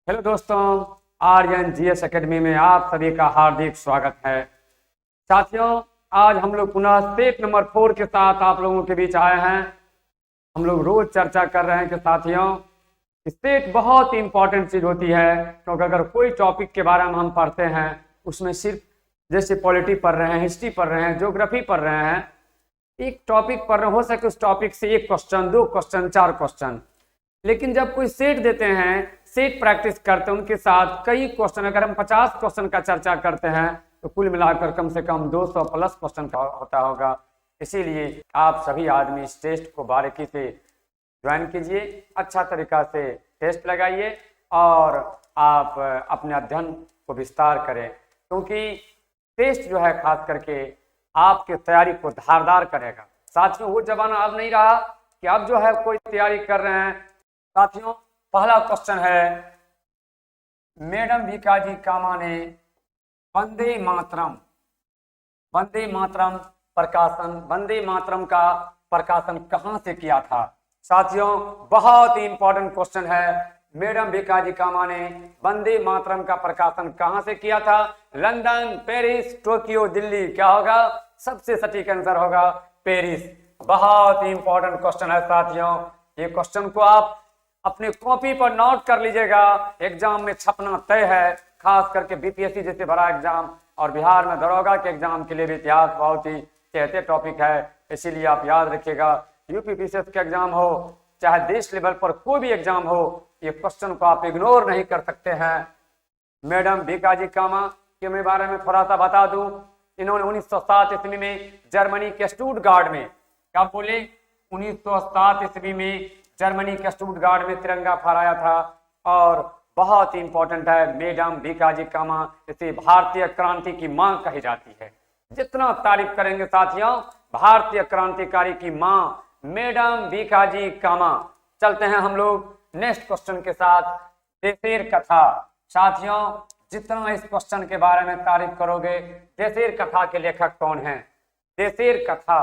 Hello दोस्तों, Aryan GS academy में आप सभी का हार्दिक स्वागत है। साथियों, आज हम लोग पुनः सेट नंबर 4 के साथ आप लोगों के बीच आए हैं। हम लोग रोज चर्चा कर रहे हैं कि साथियों, सेट बहुत ही इंपॉर्टेंट चीज होती है, क्योंकि अगर कोई टॉपिक के बारे में हम पढ़ते हैं, उसमें सिर्फ जैसे पॉलिटी पढ़ रहे हैं, हिस्ट्री पढ़ रहे हैं, ज्योग्राफी पढ़ रहे हैं, एक टॉपिक पढ़ रहे हो सके उस टॉपिक से 1 क्वेश्चन, 2 क्वेश्चन, 4 क्वेश्चन। लेकिन जब कोई सेट देते हैं, सेट प्रैक्टिस करते हैं, उनके साथ कई क्वेश्चन, अगर हम 50 क्वेश्चन का चर्चा करते हैं तो कुल मिलाकर कम से कम 200 प्लस क्वेश्चन का होता होगा। इसीलिए आप सभी आदमी इस टेस्ट को बारीकी से ज्वाइन कीजिए, अच्छा तरीका से टेस्ट लगाइए और आप अपने अध्ययन को विस्तार करें, क्योंकि टेस्ट जो है खास करके आपके तैयारी को धारदार करेगा। साथियों, वो जमाना अब नहीं रहा कि अब जो है कोई तैयारी कर रहे हैं। साथियों, पहला क्वेश्चन है, मैडम भीकाजी कामा ने वंदे मातरम का प्रकाशन कहां से किया था? साथियों, बहुत ही इंपॉर्टेंट क्वेश्चन है। मैडम भीकाजी कामा ने वंदे मातरम का प्रकाशन कहां से किया था? London, Paris, Tokyo, Delhi? क्या होगा? सबसे सटीक आंसर होगा पेरिस। बहुत ही इंपॉर्टेंट क्वेश्चन है साथियों, ये क्वेश्चन को आप अपने कॉपी पर नोट कर लीजिएगा, एग्जाम में छपना तय है। खास करके बीपीएससी जैसे बड़ा एग्जाम और बिहार में दरोगा के एग्जाम के लिए भी इतिहास बहुत ही चहते टॉपिक है। इसीलिए आप याद रखिएगा, यूपीपीसीएस का एग्जाम हो चाहे देश लेवल पर कोई भी एग्जाम हो, ये क्वेश्चन को आप इग्नोर नहीं कर सकते हैं। मैडम भीकाजी कामा के बारे में थोड़ा सा बता दूं, इन्होंने 1907 ईस्वी में जर्मनी के स्टुटगार्ट में, क्या बोले, 1907 ईस्वी में जर्मनी के स्टुटगार्ट में तिरंगा फहराया था। और बहुत ही इंपॉर्टेंट है, मैडम भीकाजी कामा, इसे भारतीय क्रांति की मां कही जाती है। जितना तारीफ करेंगे साथियों, भारतीय क्रांतिकारी की मां मैडम भीकाजी कामा। चलते हैं हम लोग नेक्स्ट क्वेश्चन के साथ, देशेर कथा। साथियों, जितना इस क्वेश्चन के बारे में तारीफ करोगे, देशेर कथा के लेखक कौन हैं? देशेर कथा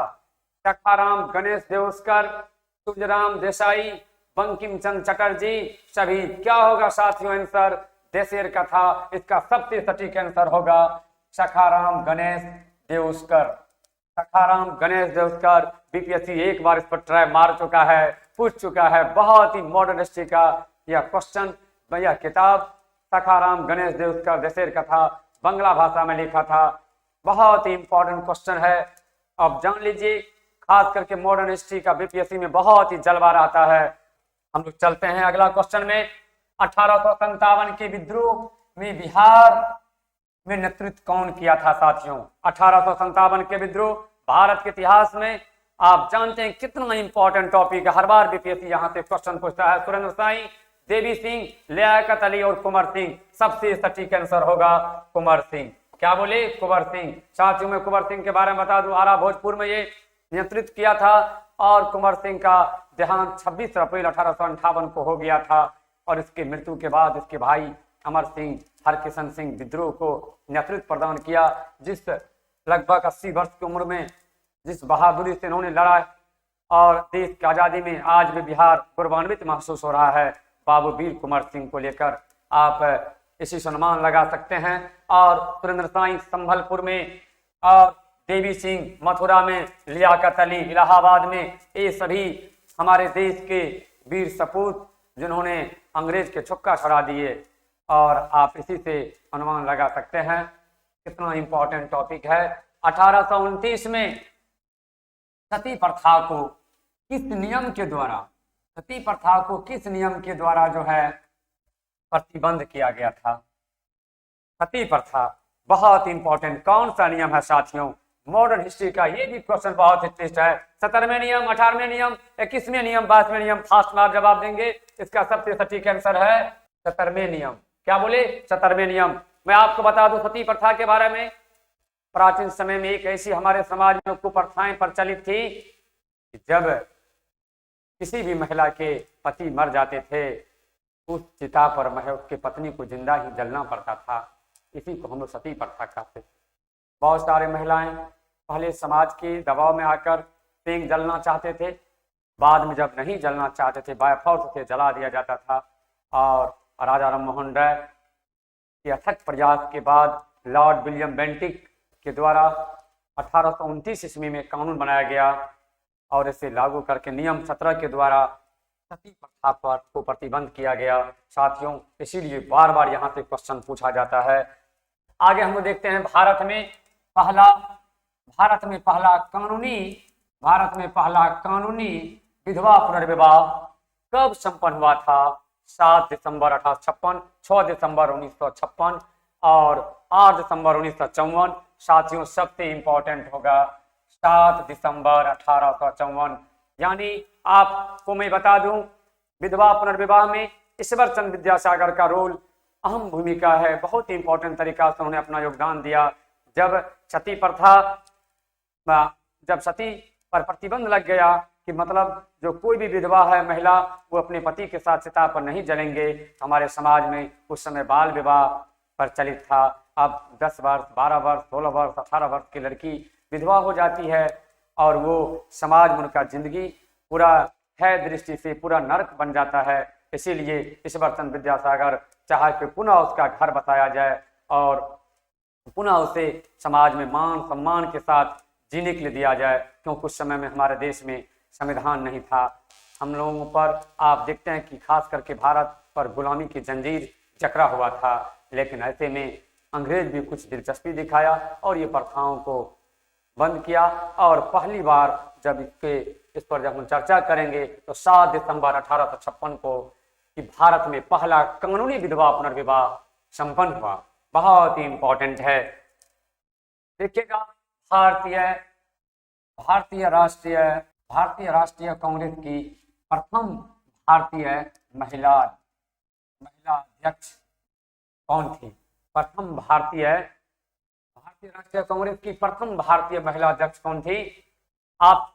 सखाराम गणेश देवस्कर, तुलसीराम देसाई, बंकिम चंद्र चटर्जी, सभी? क्या होगा साथियों आंसर? देशेर कथा। इसका सबसे सटीक आंसर होगा सखाराम गणेश देवस्कर। सखाराम गणेश देवस्कर। बीपीएससी एक बार इस पर ट्राई मार चुका है, पूछ चुका है। बहुत ही मॉडर्न हिस्ट्री का यह क्वेश्चन, यह किताब सखाराम गणेश देवस्कर, देशेर कथा, बांग्ला भाषा में लिखा था। बहुत ही इंपॉर्टेंट क्वेश्चन है, अब जान लीजिए। खास करके मॉडर्न हिस्ट्री का बीपीएससी में बहुत ही जलवा रहता है। हम लोग चलते हैं अगला क्वेश्चन में। 1857 के विद्रोह में बिहार में नेतृत्व कौन किया था? साथियों, 1857 के विद्रोह भारत के इतिहास में आप जानते हैं कितना इंपॉर्टेंट टॉपिक है। हर बार बीपीएससी यहाँ से क्वेश्चन पूछता है। सुरेंद्र साई, देवी सिंह, लियाकत अली और कुंवर सिंह? सबसे सटीक आंसर होगा कुंवर सिंह। क्या बोले? कुंवर सिंह। साथियों, में कुंवर सिंह के बारे में बता दूं, आरा भोजपुर में ये नेतृत्व किया था और कुंवर सिंह का देहांत 26 अप्रैल 1858 को हो गया था। और इसके मृत्यु के बाद इसके भाई अमर सिंह हरकिशन सिंह विद्रोह को नेतृत्व प्रदान किया, जिस लगभग 80 वर्ष की उम्र में जिस बहादुरी से इन्होंने लड़ा और देश की आजादी में आज भी बिहार गौरवान्वित महसूस हो रहा है। बाबू वीर कुंवर सिंह को लेकर आप इसी सम्मान लगा सकते हैं। और सुरेंद्र साई संभलपुर में और देवी सिंह मथुरा में, लियाकत अली इलाहाबाद में, ये सभी हमारे देश के वीर सपूत जिन्होंने अंग्रेज के छुक्का छड़ा दिए। और आप इसी से अनुमान लगा सकते हैं कितना इंपॉर्टेंट टॉपिक है। 1829 में सती प्रथा को किस नियम के द्वारा जो है प्रतिबंध किया गया था? सती प्रथा बहुत इंपॉर्टेंट कौन सा नियम है साथियों? मॉडर्न हिस्ट्री का ये भी क्वेश्चन बहुत ही टेस्ट है। 17वें नियम, 18वें नियम, 21वें नियम, 22वें नियम? फास्ट में आप जवाब देंगे। इसका सबसे सटीक आंसर है 17वें नियम। क्या बोले? 17वें नियम। मैं आपको बता दूं सती प्रथा के बारे में, प्राचीन समय में एक ऐसी हमारे समाज में कुप्रथाएं प्रचलित थी कि जब किसी भी महिला के पति मर जाते थे, उस चिता पर उसकी पत्नी को जिंदा ही जलना पड़ता था। इसी को हम लोग सती प्रथा कहते थे। बहुत सारे महिलाएं पहले समाज के दबाव में आकर पेंग जलना चाहते थे, बाद में जब नहीं जलना चाहते थे, बाय फोर्स उसे जला दिया जाता था। और राजा राम मोहन राय के अथक प्रयास के बाद लॉर्ड विलियम बेंटिक के द्वारा 1829 ईस्वी में कानून बनाया गया और इसे लागू करके नियम 17 के द्वारा सती प्रथा पर को प्रतिबंध किया गया। साथियों, इसीलिए बार बार यहाँ से क्वेश्चन पूछा जाता है। आगे हम देखते हैं भारत में पहला कानूनी विधवा पुनर्विवाह कब संपन्न हुआ था? 7 दिसंबर 1856, 6 दिसंबर 1956 और 8 दिसंबर 1954। साथियों, सबसे इंपॉर्टेंट होगा 7 दिसंबर 1854। यानी आपको मैं बता दूं, विधवा पुनर्विवाह में ईश्वर चंद्र विद्यासागर का रोल अहम भूमिका है। बहुत ही इंपॉर्टेंट तरीका से उन्होंने अपना योगदान दिया। जब सती पर प्रतिबंध लग गया कि मतलब जो कोई भी विधवा है महिला, वो अपने पति के साथ चिता पर नहीं जलेंगे। हमारे समाज में उस समय बाल विवाह प्रचलित था। अब 10 वर्ष, 12 वर्ष, 16 वर्ष, 18 वर्ष की लड़की विधवा हो जाती है और वो समाज में उनका जिंदगी पूरा है दृष्टि से पूरा नरक बन जाता है। इसीलिए ईश्वर चंद्र विद्यासागर चाहे कि पुनः उसका घर बसाया जाए और पुनः उसे समाज में मान सम्मान के साथ जीने के लिए दिया जाए, क्योंकि उस समय में हमारे देश में संविधान नहीं था। हम लोगों पर आप देखते हैं कि खास करके भारत पर गुलामी की जंजीर जकड़ा हुआ था, लेकिन ऐसे में अंग्रेज भी कुछ दिलचस्पी दिखाया और ये प्रथाओं को बंद किया। और पहली बार जब इस पर जब हम चर्चा करेंगे तो 7 दिसंबर 1856 को कि भारत में पहला कानूनी विधवा पुनर्विवाह संपन्न हुआ। बहुत ही इंपॉर्टेंट है। देखिएगा, भारतीय राष्ट्रीय कांग्रेस की प्रथम भारतीय महिला अध्यक्ष कौन थी? प्रथम भारतीय राष्ट्रीय कांग्रेस की प्रथम भारतीय महिला अध्यक्ष कौन थी? आप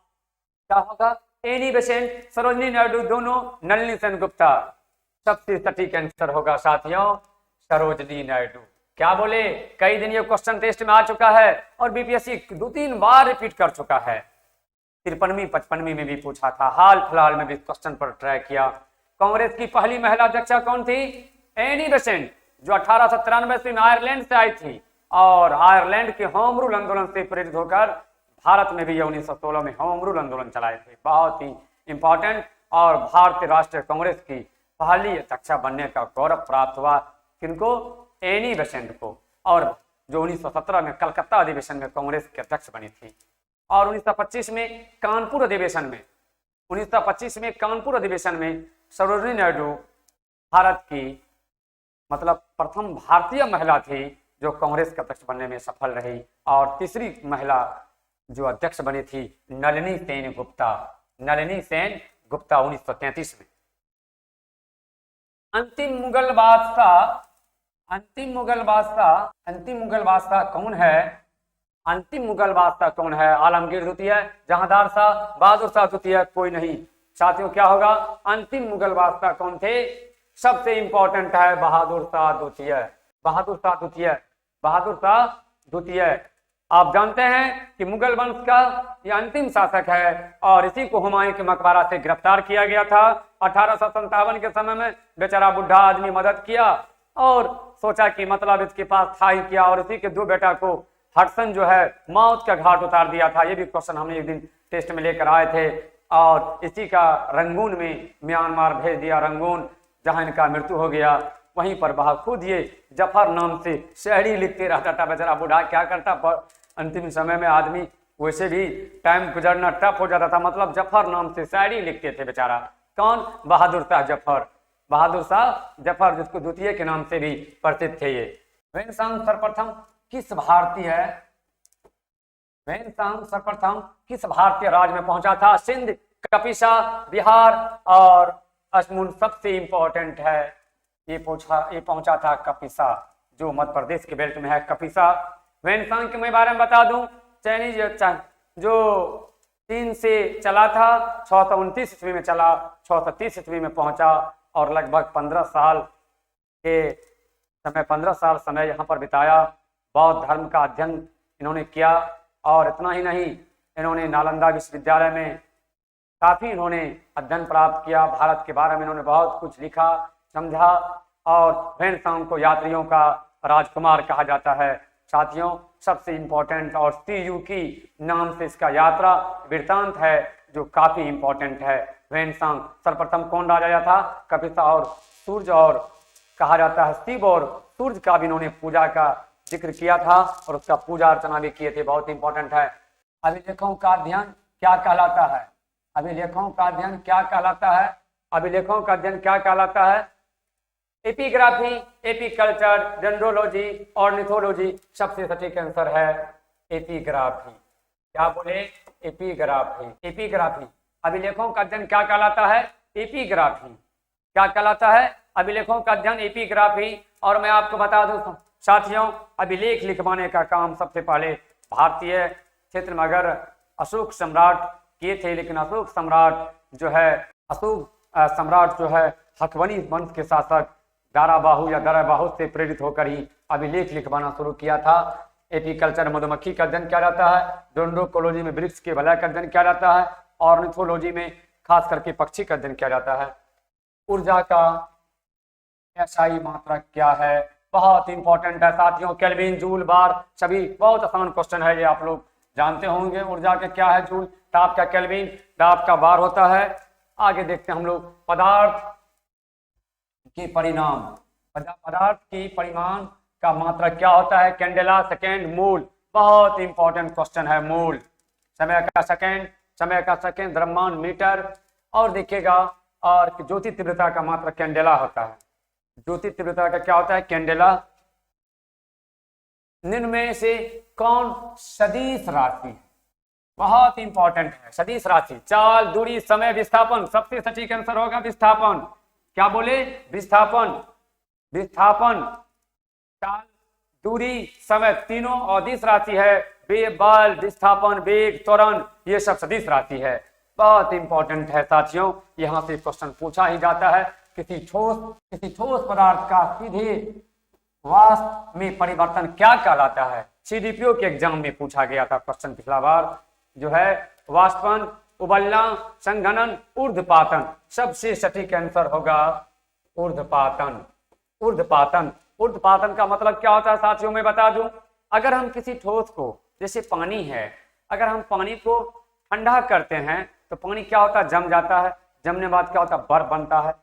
क्या होगा? एनी बेसेंट, सरोजिनी नायडू, दोनों, नलिनी सेनगुप्ता। सबसे सटीक आंसर होगा साथियों सरोजिनी नायडू। क्या बोले? कई दिन ये क्वेश्चन टेस्ट में आ चुका है और बीपीएससी 2-3 बार रिपीट कर चुका है। 53वीं 55वीं में भी पूछा था, हाल फिलहाल में भी क्वेश्चन पर ट्राई किया। कांग्रेस की पहली महिला अध्यक्षा कौन थी? एनी बेसेंट, जो 1893 में आयरलैंड से आई थी और आयरलैंड के होम रूल आंदोलन से प्रेरित होकर भारत में भी 1916 में होम रूल आंदोलन चलाए थे। बहुत ही इंपॉर्टेंट। और भारतीय राष्ट्रीय कांग्रेस की पहली अध्यक्षा बनने का गौरव प्राप्त हुआ किनको? एनी बेसेंट को। और जो 1917 में कलकत्ता अधिवेशन में कांग्रेस के अध्यक्ष बनी थी और 1925 में कानपुर अधिवेशन में सरोजिनी नायडू भारत की मतलब प्रथम भारतीय महिला थी जो कांग्रेस के अध्यक्ष बनने में सफल रही। और तीसरी महिला जो अध्यक्ष बनी थी नलिनी सेन गुप्ता 1933 में। अंतिम मुगल बादशाह कौन है? अंतिम मुगल बादशाह कौन है? आलमगीर द्वितीय, जहांदार शाह, बहादुर शाह द्वितीय? कोई नहीं। साथियों, क्या होगा? अंतिम मुगल बादशाह कौन थे? सबसे इंपॉर्टेंट है बहादुर शाह द्वितीय। आप जानते हैं कि मुगल वंश का यह अंतिम शासक है और इसी को हुमायूं के मकबरा से गिरफ्तार किया गया था। 1857 के समय में बेचारा बुढ़ा आदमी मदद किया और सोचा कि मतलब इसके पास था ही क्या, और इसी के 2 बेटा को हडसन जो है मौत का घाट उतार दिया था। ये भी क्वेश्चन हमने एक दिन टेस्ट में लेकर आए थे। और इसी का रंगून में म्यांमार भेज दिया, रंगून, जहां इनका मृत्यु हो गया। वहीं पर खुद ये जफर नाम से शायरी लिखते रहता था। बेचारा बूढ़ा क्या करता, पर अंतिम समय में आदमी वैसे भी टाइम गुजरना टफ हो जाता था, मतलब जफर नाम से शायरी लिखते थे बेचारा। कौन? बहादुर शाह जफर, जिसको द्वितीय के नाम से भी प्रसिद्ध थे ये। रेनेसांस सर्वप्रथम किस भारतीय राज्य में पहुंचा था? सिंध, कपिसा, बिहार और असमुन। सबसे इंपॉर्टेंट है, ये पहुंचा था कपिसा, जो मध्य प्रदेश के बेल्ट में है कपिसा। रेनेसांस के मैं बारे में बता दूं, चाइनीज जो चीन से चला था 629 ईस्वी में चला, 630 ईस्वी में पहुंचा और लगभग 15 साल समय यहाँ पर बिताया। बौद्ध धर्म का अध्ययन इन्होंने किया और इतना ही नहीं, इन्होंने नालंदा विश्वविद्यालय में काफी इन्होंने अध्ययन प्राप्त किया। भारत के बारे में इन्होंने बहुत कुछ लिखा, समझा और वेनसांग को यात्रियों का राजकुमार कहा जाता है। साथियों, सबसे इंपॉर्टेंट और सीयू की नाम से इसका यात्रा वृत्तांत है जो काफी इंपॉर्टेंट है। वेनसांग सर्वप्रथम कौन राजा था? कपिता और सूर्य और कहा जाता है शिव और सूर्य का भी इन्होंने पूजा का जिक्र किया था और उसका पूजा अर्चना भी किए थे। बहुत इंपॉर्टेंट है। अभिलेखों का अध्ययन क्या कहलाता है? अभिलेखों का अध्ययन क्या कहलाता है? अभिलेखों का अध्ययन क्या कहलाता है? एपिग्राफी, एपिकल्चर, डेंड्रोलॉजी और निथोलॉजी। सबसे सटीक आंसर है एपिग्राफी। क्या बोले? एपिग्राफी। एपिग्राफी अभिलेखों का अध्ययन क्या कहलाता है? एपिग्राफी। क्या कहलाता है? अभिलेखों का अध्ययन एपिग्राफी। और मैं आपको बता दूं साथियों, अभिलेख लिखवाने का काम सबसे पहले भारतीय क्षेत्र में अगर अशोक सम्राट किए थे, लेकिन अशोक सम्राट जो है हकवनी वंश के शासक दाराबाहु या दराबाहु से प्रेरित होकर ही अभिलेख लिखवाना शुरू किया था। एपिकल्चर मधुमक्खी का अध्ययन किया जाता है, डेंड्रोकोलॉजी में वृक्ष के वलय का अध्ययन किया जाता है और ऑर्निथोलॉजी में खास करके पक्षी का अध्ययन किया जाता है। ऊर्जा का एसआई मात्रक क्या है? बहुत इंपॉर्टेंट है साथियों। केल्विन, जूल, बार, सभी बहुत आसान क्वेश्चन है, ये आप लोग जानते होंगे। ऊर्जा के क्या है? जूल। ताप का केल्विन, ताप का बार होता है। आगे देखते हैं हम लोग पदार्थ के परिणाम। पदार्थ की परिमाण का मात्रक क्या होता है? कैंडेला, सेकेंड, मूल। बहुत इंपॉर्टेंट क्वेश्चन है। मूल समय का सेकेंड, द्रव्यमान मीटर। और देखिएगा, और ज्योति तीव्रता का मात्रक कैंडेला होता है। ज्योति तीव्रता का क्या होता है? कैंडेला। निम्न में से कौन सदिश राशि है? बहुत इंपॉर्टेंट है सदिश राशि। चाल, दूरी, समय, विस्थापन। सबसे सटीक आंसर होगा विस्थापन। क्या बोले? विस्थापन। विस्थापन, चाल, दूरी, समय, तीनों अदिश राशि है। बल, विस्थापन, वेग, त्वरण, ये सब सदिश राशि है। बहुत इंपॉर्टेंट है साथियों। यहाँ से क्वेश्चन पूछा ही जाता है। किसी ठोस पदार्थ का सीधे वाष्प में परिवर्तन क्या कहलाता है? सीडीपीओ के एग्जाम में पूछा गया था क्वेश्चन पिछला बार, जो है वाष्पन, उबलना, संघनन, ऊर्ध्वपातन। सबसे सटीक आंसर होगा ऊर्ध्वपातन। ऊर्ध्वपातन। ऊर्ध्वपातन का मतलब क्या होता है साथियों, मैं बता दूं। अगर हम किसी ठोस को, जैसे पानी है, अगर हम पानी को ठंडा करते हैं तो पानी क्या होता है? जम जाता है। जमने बाद क्या होता है? बर्फ बनता है।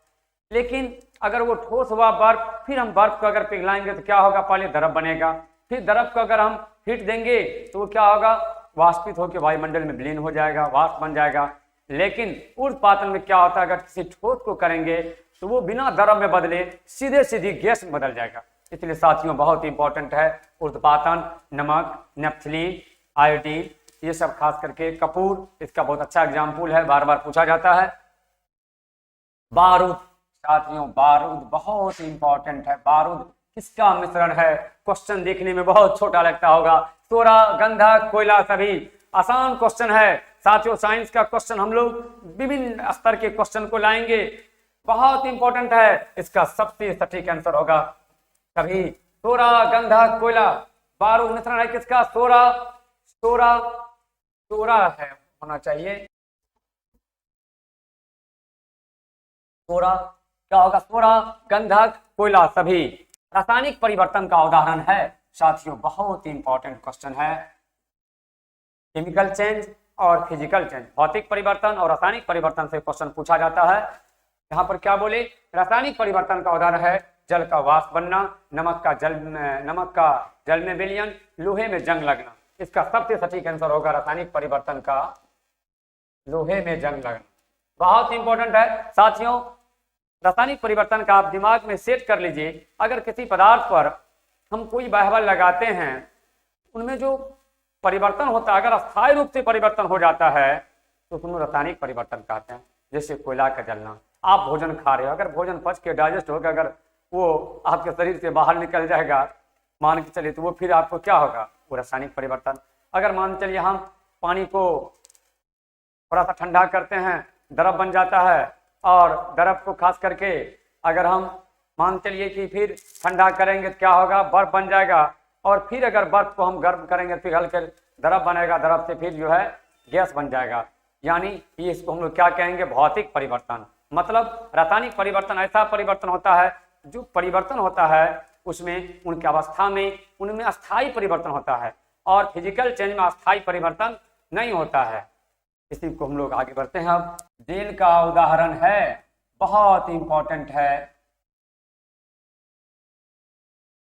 लेकिन अगर वो ठोस हुआ बर्फ, फिर हम बर्फ को अगर पिघलाएंगे तो क्या होगा? पहले द्रव बनेगा, फिर द्रव को अगर हम हीट देंगे तो वो क्या होगा? वाष्पित होकर वायुमंडल में विलीन हो जाएगा, वाष्प बन जाएगा। लेकिन ऊर्ध्वपातन में क्या होता है? अगर किसी ठोस को करेंगे तो वो बिना द्रव में बदले सीधे गैस में बदल जाएगा। इसलिए साथियों बहुत इंपॉर्टेंट है ऊर्ध्वपातन। नमक, नेपथलीन, आयोडीन, ये सब खास करके कपूर, इसका बहुत अच्छा एग्जाम्पल है, बार बार पूछा जाता है। बारूद साथियों, बारूद बहुत इंपॉर्टेंट है। बारूद किसका मिश्रण है? क्वेश्चन देखने में बहुत छोटा लगता होगा। सोरा, गंधक, कोयला, सभी। आसान क्वेश्चन है साथियों। साइंस का क्वेश्चन हम लोग विभिन्न स्तर के क्वेश्चन को लाएंगे। बहुत इंपॉर्टेंट है। इसका सबसे सटीक आंसर होगा सभी। सोरा, गंधक, कोयला, बारूद मिश्रण है किसका? सोरा है, होना चाहिए। सोरा क्या होगा? सोरा, गंधक, कोयला, सभी। रासायनिक परिवर्तन का उदाहरण है साथियों। बहुत इंपॉर्टेंट क्वेश्चन है। केमिकल चेंज और फिजिकल चेंज, भौतिक परिवर्तन और रासायनिक परिवर्तन से क्वेश्चन पूछा जाता है। यहाँ पर क्या बोले? रासायनिक परिवर्तन का उदाहरण है जल का वाष्प बनना, नमक का जल में विलयन, लोहे में जंग लगना। इसका सबसे सटीक आंसर होगा रासायनिक परिवर्तन का लोहे में जंग लगना। बहुत इंपॉर्टेंट है साथियों। रासायनिक परिवर्तन का आप दिमाग में सेट कर लीजिए। अगर किसी पदार्थ पर हम कोई बाह्य लगाते हैं, उनमें जो परिवर्तन होता है, अगर अस्थायी रूप से परिवर्तन हो जाता है तो उसमें रासायनिक परिवर्तन कहते हैं। जैसे कोयला का जलना। आप भोजन खा रहे हो, अगर भोजन पच के डाइजेस्ट होकर अगर वो आपके शरीर से बाहर निकल जाएगा, मान के चलिए, तो वो फिर आपको क्या होगा? वो रासायनिक परिवर्तन। अगर मान चलिए हम पानी को थोड़ा सा ठंडा करते हैं, द्रव बन जाता है, और द्रव को खास करके अगर हम मान चलिए कि फिर ठंडा करेंगे तो क्या होगा? बर्फ बन जाएगा। और फिर अगर बर्फ को हम गर्म करेंगे तो पिघलकर द्रव बनेगा, द्रव से फिर जो है गैस बन जाएगा। यानी ये इसको हम लोग क्या कहेंगे? भौतिक परिवर्तन। मतलब रासायनिक परिवर्तन ऐसा परिवर्तन होता है जो परिवर्तन होता है उसमें उनकी अवस्था में उनमें अस्थायी परिवर्तन होता है और फिजिकल चेंज में अस्थायी परिवर्तन नहीं होता है। इसी को हम लोग आगे बढ़ते हैं। अब जेल का उदाहरण है, बहुत इंपॉर्टेंट है,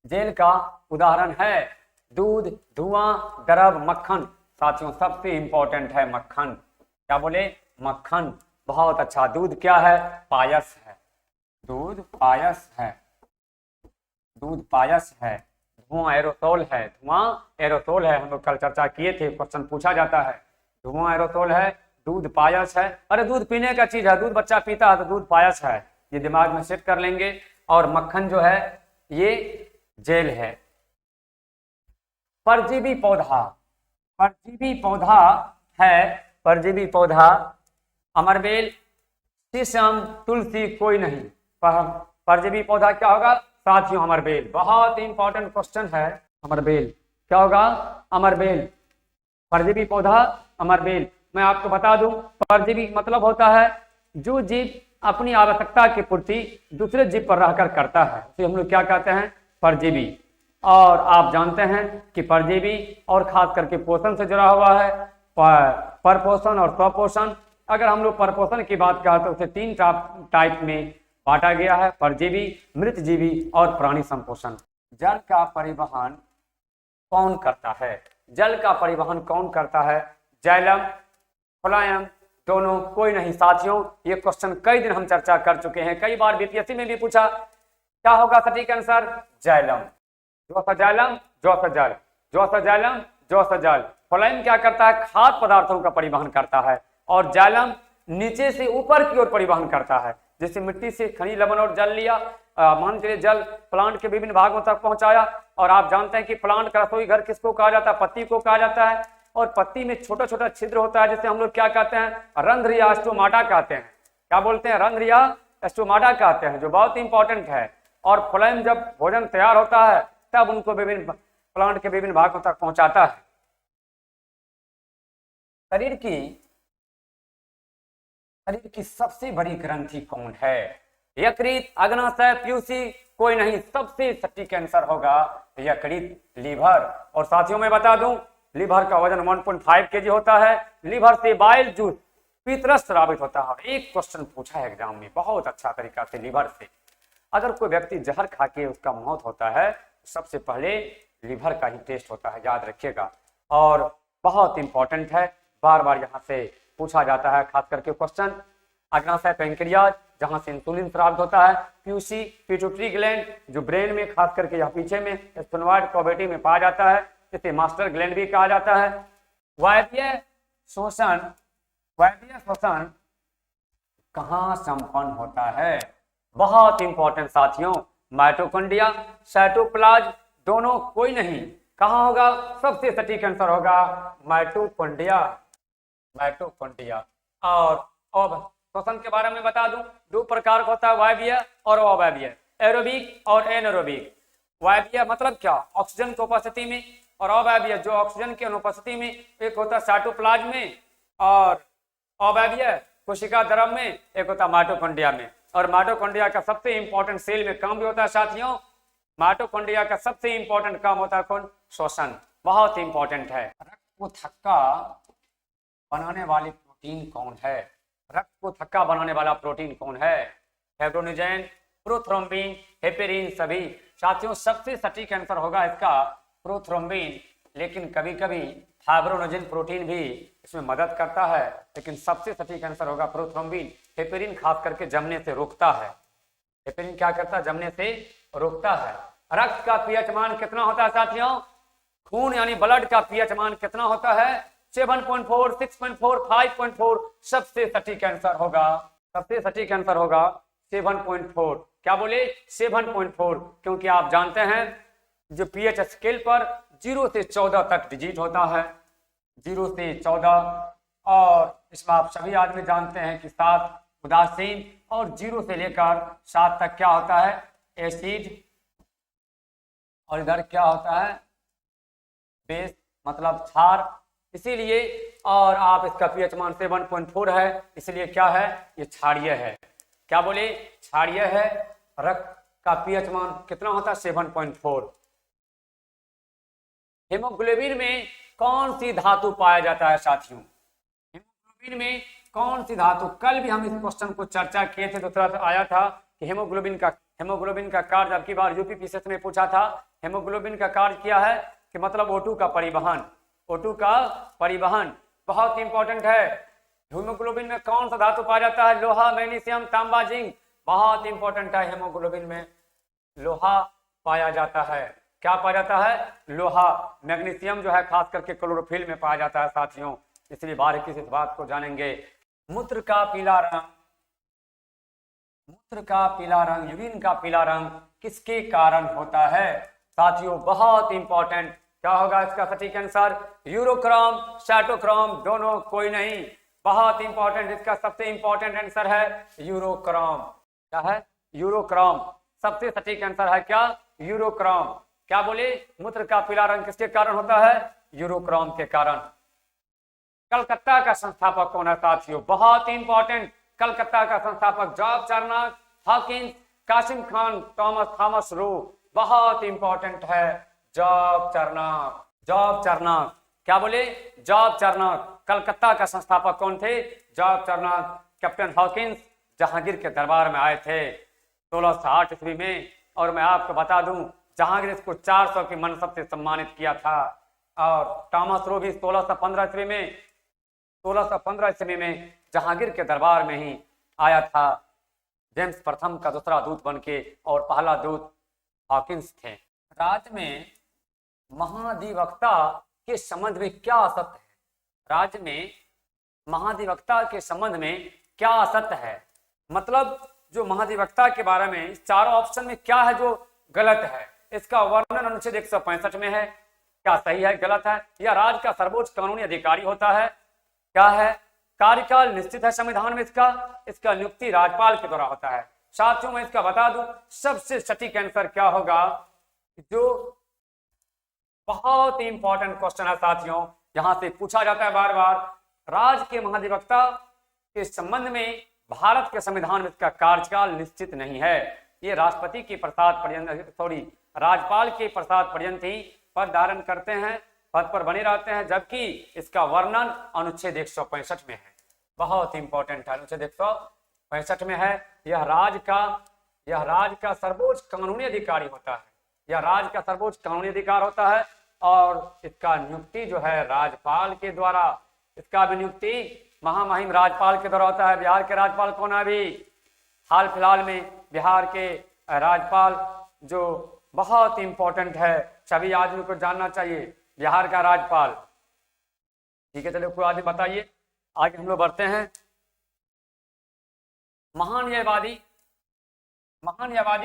जेल का उदाहरण है दूध, धुआं, द्रव, मक्खन। साथियों सबसे इंपॉर्टेंट है मक्खन। क्या बोले? मक्खन। बहुत अच्छा। दूध क्या है? पायस है। दूध पायस है, दूध पायस है। धुआं एरोसोल है, धुआं एरोसोल है। हम लोग कल चर्चा किए थे, क्वेश्चन पूछा जाता है। धुआं एरोसोल है, दूध पायस है। अरे दूध पीने का चीज है, दूध बच्चा पीता है तो दूध पायस है, ये दिमाग में सेट कर लेंगे। और मक्खन जो है ये जेल है। परजीवी पौधा, परजीवी पौधा है, परजीवी पौधा अमरबेल, शीशम, तुलसी कोई नहीं। परजीवी पौधा क्या होगा साथियों? अमरबेल। बहुत इंपॉर्टेंट क्वेश्चन है। अमरबेल क्या होगा? अमरबेल। परजीवी पौधा अमरबेल। मैं आपको बता दूं, परजीवी मतलब होता है जो जीव अपनी आवश्यकता की पूर्ति दूसरे जीव पर रहकर करता है, तो हम लोग क्या कहते हैं? परजीवी। और आप जानते हैं कि परजीवी और खास करके पोषण से जुड़ा हुआ है, परपोषण और स्वपोषण। अगर हम लोग परपोषण की बात करें तो उसे 3 टाइप में बांटा गया है, परजीवी, मृतजीवी और प्राणी संपोषण। जल का परिवहन कौन करता है? जल का परिवहन कौन करता है? जैलम, फलायम, दोनों कोई नहीं। साथियों ये क्वेश्चन कई दिन हम चर्चा कर चुके हैं, कई बार बीपीएससी में भी पूछा। क्या होगा सटीक आंसर? जैलम। जोसजैलम, जोसजल, जोसजैलम, जोसजल। फलायम क्या करता है? खाद्य पदार्थों का परिवहन करता है। और जैलम नीचे से ऊपर की ओर परिवहन करता है। जैसे मिट्टी से खनिज लवण और जल लिया, मान चलिए जल प्लांट के विभिन्न भागों तक पहुंचाया। और आप जानते हैं कि प्लांट का रसोई घर किसको कहा जाता है? पत्ती को कहा जाता है। और पत्ती में छोटा छोटा छिद्र होता है, जिसे हम लोग क्या कहते हैं? रंध्र या स्टोमाटा कहते हैं। क्या बोलते हैं? रंध्र या स्टोमाटा कहते हैं, जो बहुत इंपॉर्टेंट है। और फ्लोएम जब भोजन तैयार होता है तब उनको विभिन्न प्लांट के विभिन्न भागों तक पहुंचाता है। शरीर की सबसे बड़ी ग्रंथि कौन है? यकृत, अग्नाशय, प्यूसी कोई नहीं। सबसे सटीक आंसर होगा यकृत, लीवर। और साथियों में बता दूं, लीवर का वजन 1.5 kg होता है। लीवर से बाइल जूस पित्तरस स्रावित होता है। एक क्वेश्चन पूछा है एग्जाम में बहुत अच्छा तरीका से, लीवर से अगर कोई व्यक्ति जहर खा के उसका मौत होता है तो सबसे पहले लीवर का ही टेस्ट होता है, याद रखिएगा। और बहुत इंपॉर्टेंट है, बार बार यहाँ से पूछा जाता है खास करके क्वेश्चन। अग्नाशय पैंक्रियाज, जहां से इंसुलिन स्रावित होता है। प्यूसी, पिट्यूटरी ग्लैंड, जो ब्रेन में खास करके या पीछे में स्फेनोइड कैविटी में पाया जाता है, इसे मास्टर ग्लैंड भी कहा जाता है। वायवीय शोषण, वायवीय शोषण कहाँ संपन्न होता है? बहुत इंपॉर्टेंट साथियों, माइटोकॉन्ड्रिया, साइटोप्लाज्म, दोनों कोई नहीं। कहाँ होगा? सबसे सटीक आंसर होगा माइटोकॉन्ड्रिया, माइटोकॉन्ड्रिया। और अब श्वसन के बारे में बता दूं, 2 प्रकार का होता है, वायवीय और अवायवीय, एरोबिक और एनारोबिक। वायवीय मतलब क्या? ऑक्सीजन की उपस्थिति में, और अवायवीय जो ऑक्सीजन की अनुपस्थिति में। एक होता है साइटोप्लाज्म में और अवायवीय कोशिका द्रव में, एक होता है माइटोकॉन्ड्रिया में। और माइटोकॉन्ड्रिया का सबसे इंपॉर्टेंट सेल में काम भी होता है साथियों। माइटोकॉन्ड्रिया का सबसे इंपॉर्टेंट काम होता है कौन? श्वसन। बहुत इंपॉर्टेंट है। रक्त को थक्का बनाने वाली प्रोटीन कौन है? रक्त को थक्का बनाने वाला प्रोटीन कौन है? फाइब्रोनोजेन, प्रोथ्रोम्बिन, हेपेरिन, सभी। साथियों सबसे सटीक आंसर होगा इसका प्रोथ्रोम्बिन, लेकिन कभी कभी फाइब्रोनोजेन प्रोटीन भी इसमें मदद करता है, लेकिन सबसे सटीक आंसर होगा प्रोथ्रोम्बिन। हेपेरिन खास करके जमने से रोकता है। हेपेरिन क्या करता है? जमने से रोकता है। रक्त का पीएच मान कितना होता है साथियों? खून यानी ब्लड का पीएच मान कितना होता है? 7.4, 6.4, 5.4। सबसे सटीक आंसर होगा, सबसे सटीक आंसर होगा 7.4। क्या बोले? 7.4, क्योंकि आप जानते हैं जो पीएच स्केल पर 0 से 14 तक डिजिट होता है, 0 से 14। और इसमें आप सभी आदमी जानते हैं कि 7 उदासीन और 0 से लेकर 7 तक क्या होता है? एसिड। और इधर क्या होता है? बेस, मतलब क्षार। इसीलिए और आप इसका पीएच मान 7.4 है, इसलिए क्या है? ये क्षारीय है। क्या बोले? क्षारीय है। रक्त का पीएच मान कितना होता है? 7.4। हेमोग्लोबिन में कौन सी धातु पाया जाता है साथियों? हेमोग्लोबिन में कौन सी धातु? कल भी हम इस क्वेश्चन को चर्चा किए थे, दूसरा आया था कि हेमोग्लोबिन का कार्य, अब की बार यूपी पीसीएस में पूछा था। हेमोग्लोबिन का कार्य क्या है? कि मतलब O2 का परिवहन, O2 का परिवहन बहुत इंपॉर्टेंट है। हेमोग्लोबिन में कौन सा धातु पाया जाता है? लोहा, मैग्नीशियम, तांबा, जिंक, बहुत इंपॉर्टेंट है। हेमोग्लोबिन में लोहा पाया जाता है। क्या पाया जाता है? लोहा। मैग्नीशियम जो है खास करके क्लोरोफिल में पाया जाता है साथियों, इसलिए बारीकी से इस बात को जानेंगे। मूत्र का पीला रंग, मूत्र का पीला रंग, यूरिन का पीला रंग किसके कारण होता है साथियों? बहुत इंपॉर्टेंट। क्या होगा इसका सटीक आंसर? यूरोक्रोम, साइटोक्रोम, दोनों, कोई नहीं। बहुत इंपॉर्टेंट, इसका सबसे इंपॉर्टेंट आंसर है यूरोक्रोम। क्या है? यूरोक्रोम। सबसे सटीक आंसर है क्या? यूरोक्रोम। क्या बोले? मूत्र का पीला रंग किसके कारण होता है? यूरोक्रोम के कारण। कलकत्ता का संस्थापक कौन है साथियों? बहुत इंपॉर्टेंट। कलकत्ता का संस्थापक George Charnock, Hawkins, Kasim Khan, Thomas Roe. बहुत इंपॉर्टेंट है जॉर्ज चार्नक। जॉर्ज चार्नक। क्या बोले? जॉर्ज चार्नक। कलकत्ता का संस्थापक कौन थे? जॉर्ज चार्नक। कैप्टन हॉकिंस जहांगीर के दरबार में आए थे 1608 ईस्वी में, और मैं आपको बता दूं जहांगीर इसको 400 की मनसब से सम्मानित किया था। और थॉमस रो भी 1615 ईस्वी में जहांगीर के दरबार में ही आया था, जेम्स प्रथम का दूसरा दूत बनके, और पहला दूत हॉकिंस थे। राज्य में महाधिवक्ता के संबंध में क्या असत्य है? राज्य में महाधिवक्ता के संबंध में क्या असत्य है? मतलब जो महाधिवक्ता के बारे में चारों ऑप्शन में क्या है जो गलत है? इसका वर्णन अनुच्छेद 165 में है। क्या सही है, गलत है? या राज्य का सर्वोच्च कानूनी अधिकारी होता है? क्या है? कार्यकाल निश्चित है संविधान में इसका नियुक्ति राज्यपाल के द्वारा होता है। साथियों मैं इसका बता दूं सबसे सटीक आंसर क्या होगा, जो बहुत ही इंपॉर्टेंट क्वेश्चन है साथियों, यहां से पूछा जाता है बार बार। राज्य के महाधिवक्ता के संबंध में भारत के संविधान में इसका कार्यकाल निश्चित नहीं है। ये राष्ट्रपति के प्रसाद पर्यंत राज्यपाल के प्रसाद पर्यंत ही पद धारण करते हैं, पद पर बने रहते हैं, जबकि इसका वर्णन अनुच्छेद 165 में है। बहुत इंपॉर्टेंट है, अनुच्छेद 165 में है। यह राज्य का सर्वोच्च कानूनी अधिकारी होता है। यह राज्य का सर्वोच्च कानूनी अधिकार होता है, और इसका नियुक्ति जो है राज्यपाल के द्वारा, इसका भी नियुक्ति महामहिम राज्यपाल के द्वारा होता है। बिहार के राज्यपाल कौन है? अभी हाल फिलहाल में बिहार के राज्यपाल जो बहुत इंपॉर्टेंट है, सभी आदमी को जानना चाहिए, बिहार का राज्यपाल। ठीक है, चलिए कोई आदमी बताइए, आगे हम लोग बढ़ते हैं। महान्यायवादी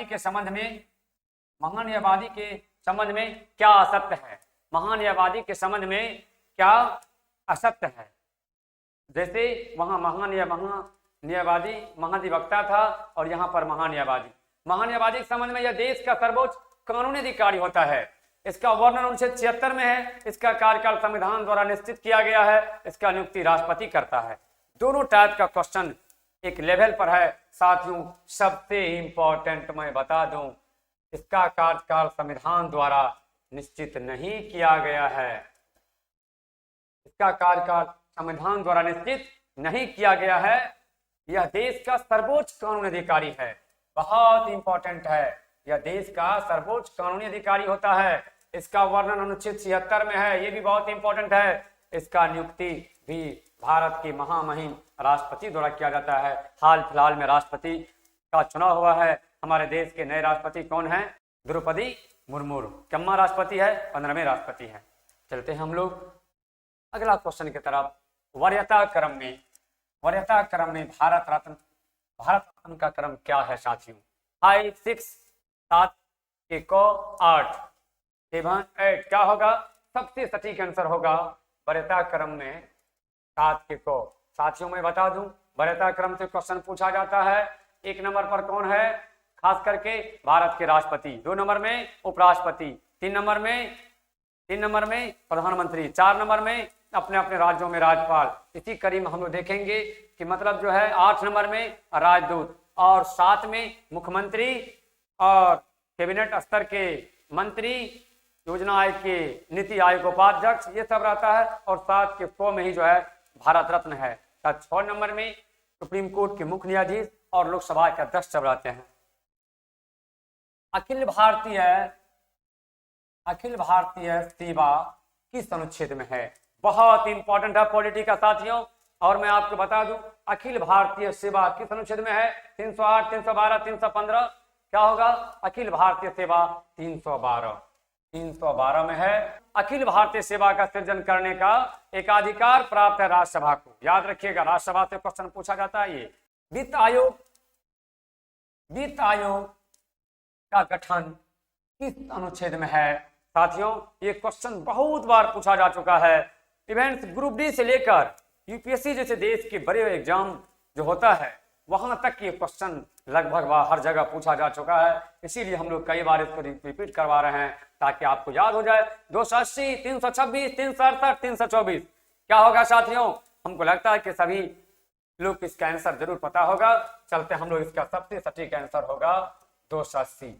के संबंध में क्या असत्य है? महान्यायवादी के संबंध में क्या असत्य है? जैसे वहां महान्यायवादी महाधिवक्ता था, और यहाँ पर महान्यायवादी के संबंध में यह देश का सर्वोच्च कानूनी अधिकारी होता है। इसका वर्णन अनुच्छेद 76 में है। इसका कार्यकाल संविधान द्वारा निश्चित किया गया है। इसका नियुक्ति राष्ट्रपति करता है। दोनों टाइप का क्वेश्चन एक लेवल पर है साथियों। सबसे इंपॉर्टेंट मैं बता दूं, इसका कार्यकाल संविधान द्वारा निश्चित नहीं किया गया है। इसका कार्यकाल संविधान द्वारा निश्चित नहीं किया गया है। यह देश का सर्वोच्च कानूनी अधिकारी है। बहुत इंपॉर्टेंट है, यह देश का सर्वोच्च कानूनी अधिकारी होता है। इसका वर्णन अनुच्छेद 76 में है। यह भी बहुत इंपॉर्टेंट है। इसका नियुक्ति भी भारत के महामहिम राष्ट्रपति द्वारा किया जाता है। हाल फिलहाल में राष्ट्रपति का चुनाव हुआ है। हमारे देश के नए राष्ट्रपति कौन है? द्रौपदी मुर्मू। कम्मा राष्ट्रपति है? 15वें राष्ट्रपति है। चलते हैं हम लोग अगला क्वेश्चन की तरफ। वरीयता क्रम में भारत रत्न का क्रम क्या है साथियों? 5, 6, 7 के को 8, 7, 8 क्या होगा? सबसे सटीक आंसर होगा वरीयता क्रम में 7 के को। साथियों मैं बता दूं, वरीयता क्रम से क्वेश्चन पूछा जाता है। 1 नंबर पर कौन है? खास करके भारत के राष्ट्रपति, 2 नंबर में उपराष्ट्रपति, 3 नंबर में प्रधानमंत्री, 4 नंबर में अपने अपने राज्यों में राज्यपाल। इसी कड़ी में हम लोग देखेंगे कि मतलब जो है 8 नंबर में राजदूत, और 7 में मुख्यमंत्री, और कैबिनेट स्तर के मंत्री, योजना आयोग के नीति आयोग उपाध्यक्ष, ये सब रहता है। और 7 के 100 में ही जो है भारत रत्न है। 6 नंबर में सुप्रीम कोर्ट के मुख्य न्यायाधीश और लोकसभा के अध्यक्ष सब रहते हैं। अखिल भारतीय सेवा किस अनुच्छेद में है? बहुत इंपॉर्टेंट है पॉलिटी का साथियों। और मैं आपको बता दूं, अखिल भारतीय सेवा किस अनुच्छेद में है? 308, 312, 315। क्या होगा? अखिल भारतीय सेवा 312 में है। अखिल भारतीय सेवा का सृजन करने का एकाधिकार प्राप्त है राज्यसभा को। याद रखिएगा, राज्यसभा से क्वेश्चन पूछा जाता है। ये वित्त आयोग का गठन किस अनुच्छेद में है? साथियों, ये क्वेश्चन बहुत बार पूछा जा चुका है। इवेंट्स ग्रुप डी से लेकर यूपीएससी जैसे देश के बड़े एग्जाम जो होता है वहां तक ये क्वेश्चन लगभग हर जगह पूछा जा चुका है। इसीलिए हम लोग कई बार इसको रिपीट करवा रहे हैं ताकि आपको याद हो जाए। 280, 326, 368, 324 क्या होगा साथियों? हमको लगता है कि सभी लोग इसका आंसर जरूर पता होगा। चलते हम लोग, इसका सबसे सटीक आंसर होगा 280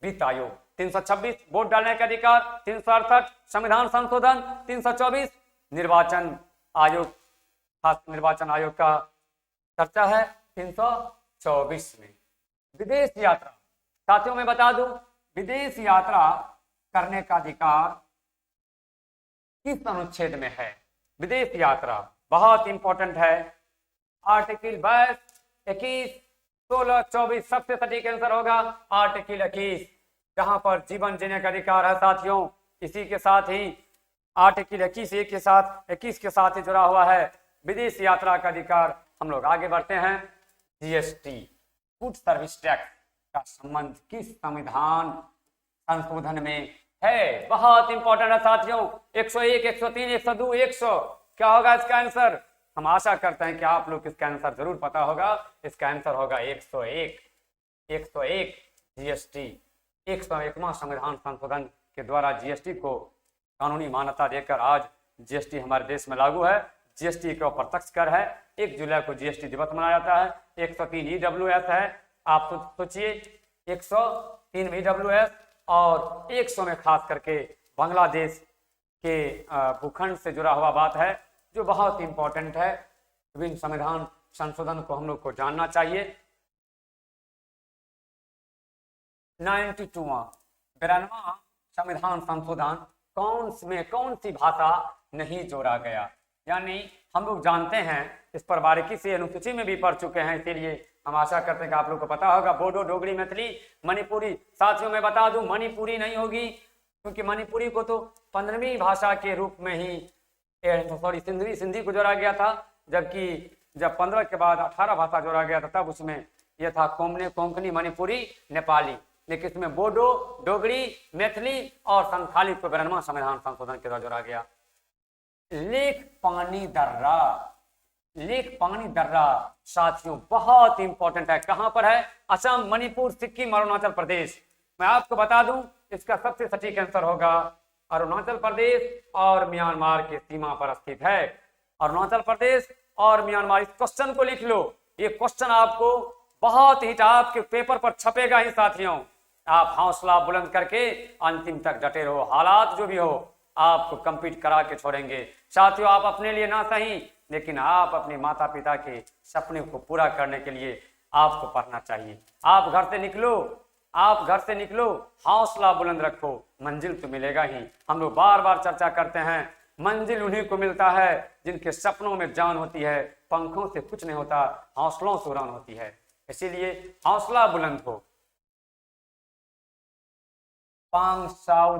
वित्त आयोग। 326 वोट डालने का अधिकार, 368 संविधान संशोधन, 324 निर्वाचन आयोग, खास निर्वाचन आयोग का चर्चा है 324 में। विदेश यात्रा, साथियों मैं बता दूं, विदेश यात्रा करने का अधिकार किस अनुच्छेद में है? विदेश यात्रा बहुत इंपॉर्टेंट है। आर्टिकल 22, 21, 16, 24 सबसे सटीक आंसर होगा आर्टिकल 21, जहां पर जीवन जीने का अधिकार है साथियों। इसी के साथ ही आर्टिकल 21 के साथ ही जुड़ा हुआ है विदेश यात्रा का अधिकार। हम लोग आगे बढ़ते हैं। जीएसटी, गुड सर्विस टैक्स का संबंध किस संविधान संशोधन में है? बहुत इंपॉर्टेंट है साथियों। 101, 103, 102, 100 क्या होगा इसका आंसर? हम आशा करते हैं कि आप लोग इसका आंसर जरूर पता होगा। इसका आंसर होगा 101 जीएसटी। 101वां संविधान संशोधन के द्वारा जीएसटी को कानूनी मान्यता देकर आज जीएसटी हमारे देश में लागू है। जीएसटी का प्रत्यक्ष कर है। 1 जुलाई को जीएसटी दिवस मनाया जाता है। 103 ईडब्ल्यूएस है। आप सोचिए 103 ईडब्ल्यूएस और 100 में खास करके बांग्लादेश के भूखंड से जुड़ा हुआ बात है जो बहुत इंपॉर्टेंट है। विभिन्न संविधान संशोधन को हम लोग को जानना चाहिए। 92वां संविधान संशोधन कौन सी भाषा नहीं जोड़ा गया? यानी हम लोग जानते हैं, इस पर बारीकी से अनुसूची में भी पढ़ चुके हैं, इसीलिए हम आशा करते हैं कि आप लोग को पता होगा। बोडो, डोगरी, मैथिली, मणिपुरी। साथियों मैं बता दूं, मणिपुरी नहीं होगी क्योंकि मणिपुरी को तो 15वीं भाषा के रूप में ही सिंधी को जोड़ा गया था, जबकि जब 15 के बाद 18 भाषा जोड़ा गया था तब उसमें यह था कोंकणी, मणिपुरी, नेपाली। लेकिन इसमें बोडो, डोगरी, मैथिली और संथाली को 92वां संविधान संशोधन के द्वारा जोड़ा गया। लेक पानी दर्रा साथियों बहुत इंपॉर्टेंट है। कहां पर है? असम, मणिपुर, सिक्किम, अरुणाचल प्रदेश। मैं आपको बता दूं, इसका सबसे सटीक आंसर होगा अरुणाचल प्रदेश और म्यांमार की सीमा पर स्थित है। अरुणाचल प्रदेश और म्यांमार। इस क्वेश्चन को लिख लो। ये क्वेश्चन आपको बहुत ही आपके पेपर पर छपेगा ही साथियों। आप हौसला बुलंद करके अंतिम तक डटे रहो। हालात जो भी हो आपको कंप्लीट करा के छोड़ेंगे साथियों। आप अपने लिए ना सही, लेकिन आप अपने माता पिता के सपने को पूरा करने के लिए आपको पढ़ना चाहिए। आप घर से निकलो, हौसला बुलंद रखो, मंजिल तो मिलेगा ही। हम लोग बार बार चर्चा करते हैं, मंजिल उन्हीं को मिलता है जिनके सपनों में जान होती है। पंखों से कुछ नहीं होता, हौसलों से उड़ान होती है। इसीलिए हौसला बुलंद हो। पांगसाउ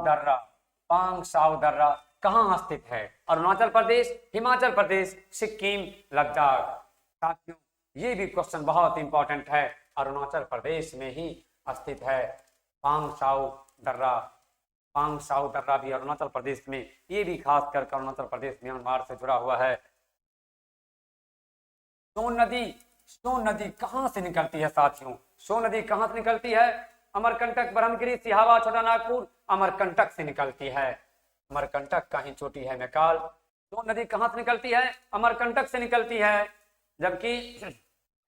दर्रा कहाँ स्थित है? अरुणाचल प्रदेश, हिमाचल प्रदेश, सिक्किम, लद्दाख। साथियों ये भी क्वेश्चन बहुत इंपॉर्टेंट है। अरुणाचल प्रदेश में ही स्थित है पांगसाउ दर्रा भी अरुणाचल प्रदेश में। ये भी खास कर अरुणाचल प्रदेश म्यांमार से जुड़ा हुआ है। सोन नदी कहां से निकलती है साथियों? सोन नदी कहां से निकलती है? अमरकंटक, ब्रह्मगिरी, सिहावा, छोटा नागपुर, अमरकंटक से निकलती है। अमरकंटक का ही चोटी है मैकाल। सोन नदी कहां से निकलती है? अमरकंटक से निकलती है। जबकि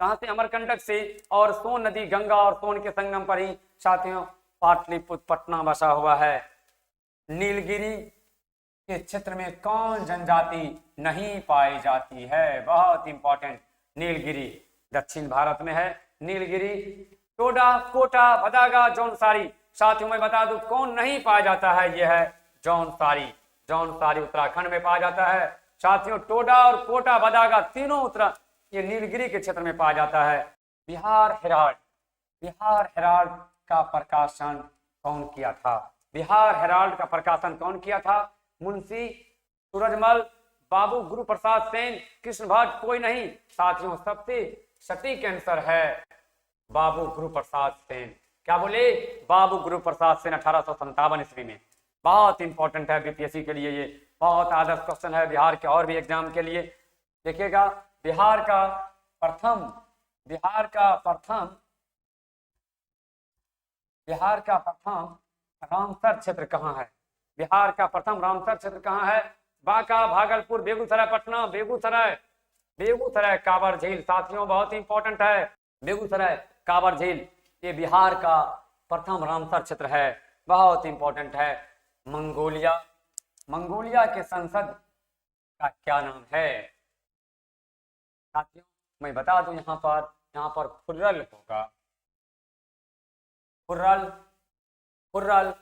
कहां से? अमरकंटक से। और सोन नदी गंगा और सोन के संगम पर ही साथियों पाटलिपुत्र पटना बसा हुआ है। नीलगिरी के क्षेत्र में कौन जनजाति नहीं पाई जाती है? बहुत इंपॉर्टेंट। नीलगिरी दक्षिण भारत में है। नीलगिरी टोडा, कोटा, भदागा, जौनसारी। साथियों मैं बता दूं कौन नहीं पाया जाता है, यह है जौनसारी। जौनसारी उत्तराखंड में पाया जाता है। साथियों टोडा और कोटा, भदागा तीनों ये नीलगिरी के क्षेत्र में पाया जाता है। बिहार हेराल्ड, बिहार हेराल्ड का प्रकाशन कौन किया था? बिहार हेराल्ड का प्रकाशन कौन किया था? मुंशी सूरजमल, बाबू गुरु प्रसाद सेन, कृष्ण भट्ट, कोई नहीं। साथियों सबसे सटीक आंसर है बाबू गुरु प्रसाद सेन। क्या बोले? बाबू गुरु प्रसाद सेन 1857 ईस्वी में। बहुत इंपॉर्टेंट है बीपीएससी के लिए, ये बहुत आदर्श क्वेश्चन है बिहार के और भी एग्जाम के लिए। देखिएगा बिहार का प्रथम रामसर क्षेत्र कहाँ है? बिहार का प्रथम रामसर क्षेत्र कहाँ है? बांका, भागलपुर, बेगूसराय, पटना। बेगूसराय कांवर झील। साथियों बहुत इंपॉर्टेंट है बेगूसराय कांवर झील, ये बिहार का प्रथम रामसर क्षेत्र है, बहुत इंपॉर्टेंट है। मंगोलिया के संसद का क्या नाम है? साथियों मैं बता दूं यहाँ पर खुर्रल होगा। खुर्रल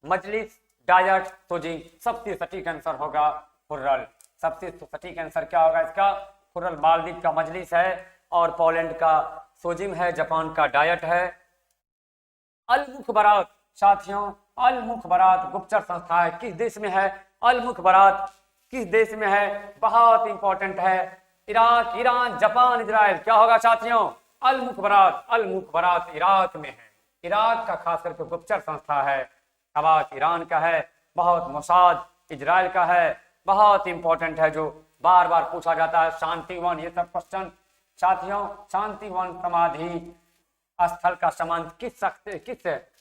मजलिस डायट सोजिंग। सबसे सटीक आंसर होगा खुर्रल। सबसे सटीक आंसर क्या होगा इसका? खुर्रल। मालदीव का मजलिस है और पोलैंड का सोजिम है, जापान का डायट है। अल मुखबरात। साथियों अल मुखबरात गुप्तचर संस्था है, किस देश में है? अल मुखबरात किस देश में है? बहुत इंपॉर्टेंट है। Iraq, Iran, Japan, Israel. क्या होगा साथियों? अल मुखबरात इराक में है। इराक का खास करके गुप्तचर संस्था है। अबाक ईरान का है, बहुत मोसाद इजराइल का है। बहुत इंपॉर्टेंट है, जो बार बार पूछा जाता है। शांतिवन, ये सब क्वेश्चन। साथियों शांतिवन समाधि स्थल का संबंध किस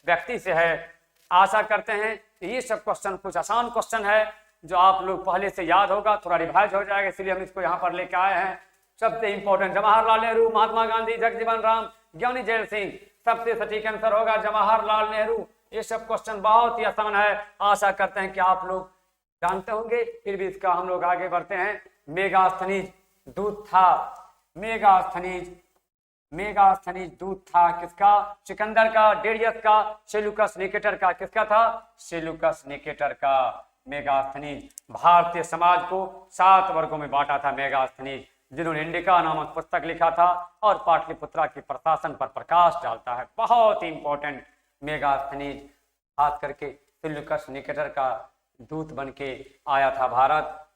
व्यक्ति से है? आशा करते हैं कि ये सब क्वेश्चन कुछ आसान क्वेश्चन है, जो आप लोग पहले से याद होगा, थोड़ा रिवाइज हो जाएगा, इसलिए हम इसको यहाँ पर लेके आए हैं। सबसे इंपॉर्टेंट जवाहरलाल नेहरू, महात्मा गांधी, जगजीवन राम, ज्ञानी जैल सिंह। सबसे सटीक आंसर होगा जवाहरलाल नेहरू। ये सब क्वेश्चन बहुत ही आसान है, आशा करते हैं कि आप लोग जानते होंगे। फिर भी इसका हम लोग आगे बढ़ते हैं। मेगास्थनीज दूध था। मेगास्थनीज दूध था किसका? सिकंदर का, डेरियस का, सेल्यूकस निकेटर का। किसका था? सेल्यूकस निकेटर का। मेगास्थनीज भारतीय समाज को 7 वर्गों में बांटा था मेगास्थनीज, जिन्होंने इंडिका नामक पुस्तक लिखा था और पाटलिपुत्रा के प्रशासन पर प्रकाश डालता है। बहुत ही इंपॉर्टेंट मेगास्थनीज, खास करके सेल्यूकस निकेटर का दूत बन के आया था भारत।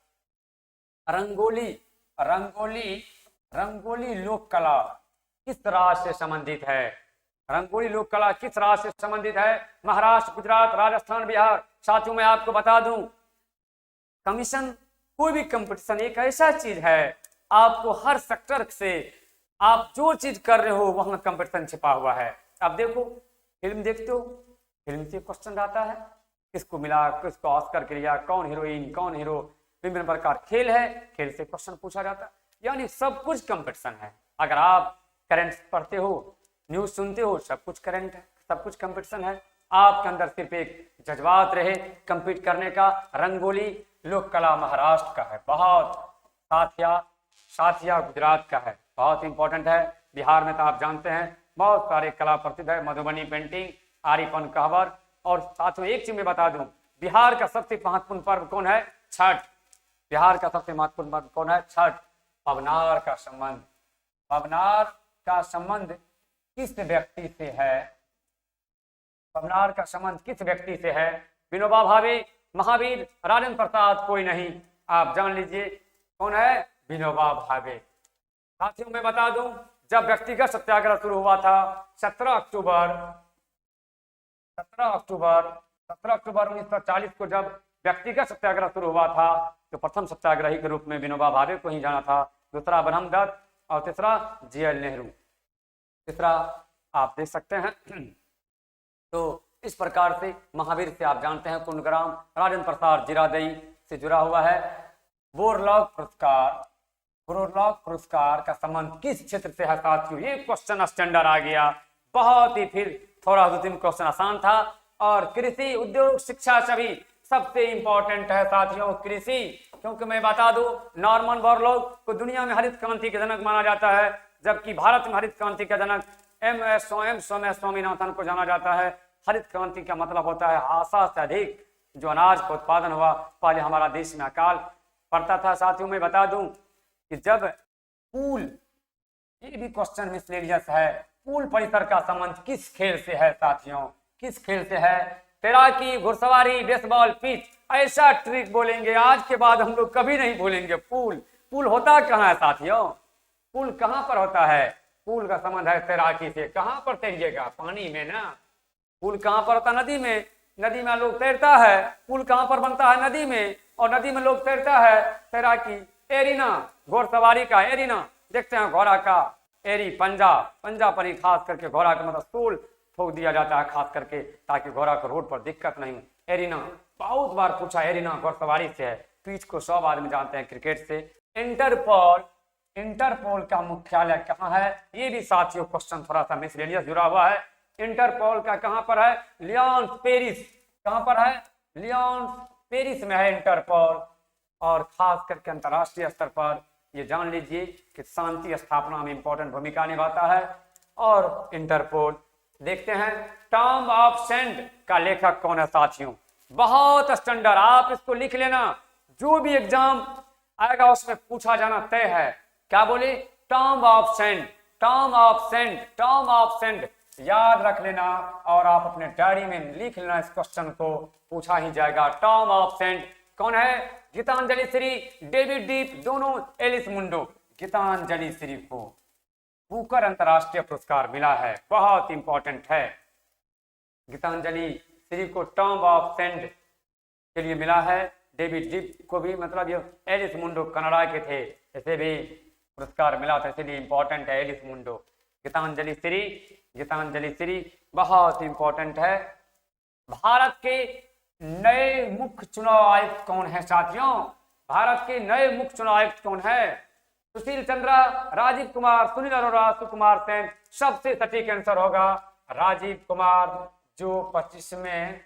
रंगोली लोक कला किस राज्य से संबंधित है? रंगोली लोक कला किस राज्य से संबंधित है? महाराष्ट्र, गुजरात, राजस्थान, बिहार। साथियों मैं आपको बता दूं, कमीशन कोई भी कंपटीशन एक ऐसा चीज है, आपको हर सेक्टर से आप जो चीज कर रहे हो वहां कंपटीशन छिपा हुआ है। अब देखो फिल्म देखते हो, फिल्म से क्वेश्चन आता है, किसको मिला, किसको ऑस्कर के लिया, कौन हीरोइन, कौन हीरो, विभिन्न प्रकार। खेल है, खेल से क्वेश्चन पूछा जाता है। यानी सब कुछ कंपटीशन है। अगर आप करंट पढ़ते हो, न्यूज सुनते हो, सब कुछ करंट है, सब कुछ कंपटीशन है। आपके अंदर सिर्फ एक जज्बात रहे कंपीट करने का। रंगोली लोक कला महाराष्ट्र का है, बहुत। साथिया गुजरात का है, बहुत इंपॉर्टेंट है। बिहार में तो आप जानते हैं बहुत सारे कला प्रसिद्ध है, मधुबनी पेंटिंग, आरिपन कहवर। और साथियों एक चीज मैं बता दूं, बिहार का सबसे महत्वपूर्ण पर्व कौन है? छठ। बिहार का सबसे महत्वपूर्ण पर्व कौन है? छठ। पवनार का संबंध किस व्यक्ति से है? पवनार का संबंध किस व्यक्ति से है? विनोबा भावे, महावीर, राजेंद्र प्रसाद, कोई नहीं। आप जान लीजिए कौन है? विनोबा भावे। साथियों मैं बता दूं, जब व्यक्तिगत सत्याग्रह शुरू हुआ था 17 अक्टूबर 1940 को, जब व्यक्तिगत सत्याग्रह शुरू हुआ था, तो प्रथम सत्याग्रही के रूप में विनोबा भावे को ही जाना था, दूसरा ब्रह्मदत्त और तीसरा JL नेहरू। तीसरा आप देख सकते हैं। तो इस प्रकार से महावीर से आप जानते हैं कुंडग्राम, राजेंद्र प्रसाद जीरादेई से जुड़ा हुआ है। बोरलॉग ब्रोलॉग पुरस्कार का संबंध किस क्षेत्र से है साथियों? ये क्वेश्चन स्टैंडर्ड आ गया, बहुत ही, फिर थोड़ा 2-3 क्वेश्चन आसान था। और कृषि, उद्योग, शिक्षा सभी सबसे इंपॉर्टेंट है साथियों कृषि, क्योंकि मैं बता दूं नॉर्मन बोरलॉग को दुनिया में हरित क्रांति के जनक माना जाता है, जबकि भारत में हरित क्रांति का जनक एम.एस. स्वामीनाथन को जाना जाता है। हरित क्रांति का मतलब होता है आशा से अधिक जो अनाज का उत्पादन हुआ। पहले हमारा देश में अकाल पड़ता था साथियों। मैं बता दूं कि जब पूल, ये भी क्वेश्चन मिसलेनियस है, पूल परिसर का संबंध किस खेल से है साथियों? किस खेल से है? तैराकी, घुड़सवारी, बेसबॉल, पिच। ऐसा ट्रिक बोलेंगे आज के बाद हम लोग कभी नहीं भूलेंगे। पूल, पूल होता कहाँ है साथियों? पूल कहाँ पर होता है? पूल का संबंध है तैराकी से। कहाँ पर तैरिएगा? पानी में ना। पूल कहाँ पर होता? नदी में। नदी में लोग तैरता है। पुल कहाँ पर बनता है? नदी में। और नदी में लोग तैरता है। तैराकी। एरिना, घोड़सवारी का एरिना, देखते हैं घोड़ा का एरी, पंजा, पंजा पर ही खास करके घोड़ा का मतलब सूल ठोक दिया जाता है खास करके, ताकि घोड़ा को रोड पर दिक्कत नहीं हो। एरिना बहुत बार पूछा, एरिना घोड़सवारी से है। पिच को 100 आदमी जानते हैं क्रिकेट से। इंटरपोल, इंटरपोल का मुख्यालय कहाँ है? ये भी साथियों क्वेश्चन थोड़ा सा मिसलेनियस जुड़ा हुआ है। इंटरपोल का कहाँ पर है? Lyon, Paris. कहाँ पर है? लियोन, पेरिस में है इंटरपोल। और खास करके अंतरराष्ट्रीय स्तर पर ये जान लीजिए कि शांति स्थापना में इंपॉर्टेंट भूमिका निभाता है। और इंटरपोल देखते हैं, टॉम ऑफ सेंट का लेखक कौन है साथियों? बहुत स्टैंडर्ड, आप इसको लिख लेना, जो भी एग्जाम आएगा उसमें पूछा जाना तय है। क्या बोले? Tomb of saint, tomb of saint, tomb of saint, याद रख लेना और आप अपने डायरी में लिख लेना। इस क्वेश्चन को पूछा ही जाएगा। टॉम ऑफ सेंट कौन है? गीतांजलि श्री, डेविड डीप, दोनों एलिस मुंडो। गीतांजलि श्री को बुकर अंतरराष्ट्रीय पुरस्कार मिला है, बहुत इंपॉर्टेंट है। गीतांजलि श्री को टॉम ऑफ सेंट के लिए मिला है। डेविड डीप को भी, मतलब ये एलिस मुंडो कनाडा के थे, इसे भी पुरस्कार मिला था, इसलिए इंपॉर्टेंट है एलिस मुंडो। गीतांजलि श्री, गीतांजलि श्री बहुत इंपॉर्टेंट है। भारत के नए मुख्य चुनाव आयुक्त कौन है साथियों? भारत के नए मुख्य चुनाव आयुक्त कौन है? सुशील चंद्रा, राजीव कुमार, सुनील अरोड़ा, सुकुमार सेन। सबसे सटीक आंसर होगा राजीव कुमार, जो 25वें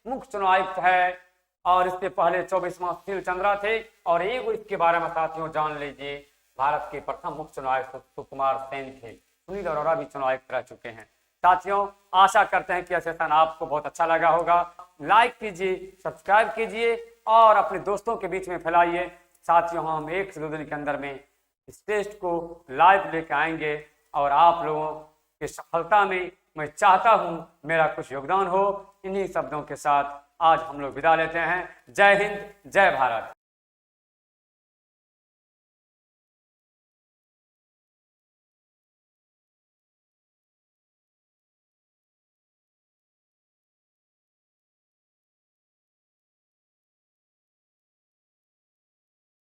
मुख्य चुनाव आयुक्त है। और इससे पहले 24वां सुशील चंद्रा थे। और एक इसके बारे में साथियों जान लीजिए, भारत के प्रथम मुख्य चुनाव आयुक्त सुकुमार सेन थे। सुनील अरोड़ा भी चुनाव आयुक्त रह चुके हैं। साथियों आशा करते हैं कि यह सेशन आपको बहुत अच्छा लगा होगा। लाइक कीजिए, सब्सक्राइब कीजिए और अपने दोस्तों के बीच में फैलाइए। साथियों हम 1 से 2 दिन के अंदर में इस टेस्ट को लाइव लेकर आएंगे और आप लोगों की सफलता में मैं चाहता हूं मेरा कुछ योगदान हो। इन्हीं शब्दों के साथ आज हम लोग विदा लेते हैं। जय हिंद, जय भारत।